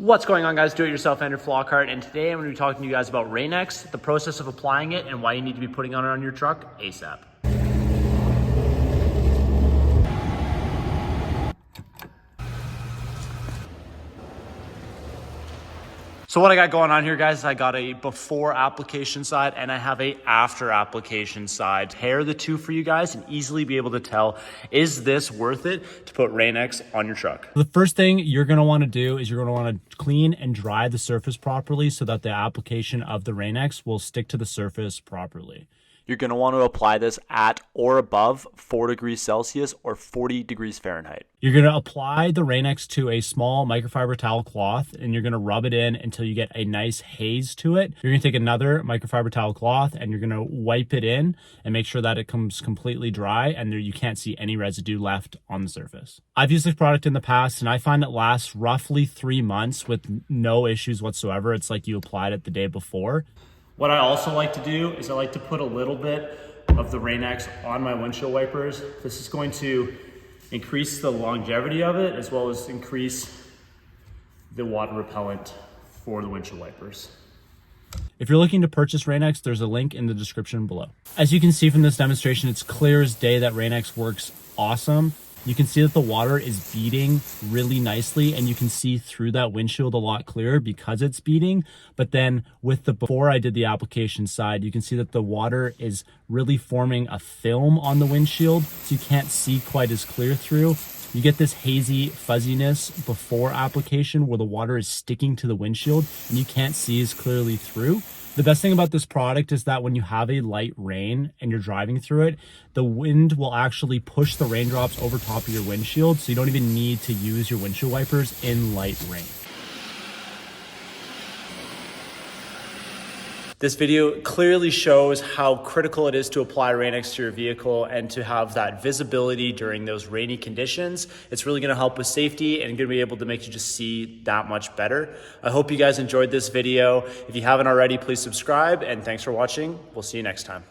What's going on, guys? DIYAndrewFlockhart, and today I'm going to be talking to you guys about RainX, the process of applying it, and why you need to be putting it on your truck ASAP. So what I got going on here, guys, is I got a before application side and I have a after application side. Pair the two for you guys and easily be able to tell, is this worth it to put RainX on your truck? The first thing you're going to want to do is you're going to want to clean and dry the surface properly so that the application of the RainX will stick to the surface properly. You're going to want to apply this at or above 4 degrees Celsius or 40 degrees Fahrenheit. You're going to apply the RainX to a small microfiber towel cloth and you're going to rub it in until you get a nice haze to it. You're going to take another microfiber towel cloth and you're going to wipe it in and make sure that it comes completely dry and you can't see any residue left on the surface. I've used this product in the past and I find it lasts roughly 3 months with no issues whatsoever. It's like you applied it the day before. What I also like to do is I like to put a little bit of the RainX on my windshield wipers. This is going to increase the longevity of it as well as increase the water repellent for the windshield wipers. If you're looking to purchase RainX, there's a link in the description below. As you can see from this demonstration, it's clear as day that RainX works awesome. You can see that the water is beading really nicely and you can see through that windshield a lot clearer because it's beading. But then with the before I did the application side, you can see that the water is really forming a film on the windshield, so you can't see quite as clear through. You get this hazy fuzziness before application where the water is sticking to the windshield and you can't see as clearly through. The best thing about this product is that when you have a light rain and you're driving through it, the wind will actually push the raindrops over top of your windshield, so you don't even need to use your windshield wipers in light rain. This video clearly shows how critical it is to apply RainX to your vehicle and to have that visibility during those rainy conditions. It's really going to help with safety and going to be able to make you just see that much better. I hope you guys enjoyed this video. If you haven't already, please subscribe, and thanks for watching. We'll see you next time.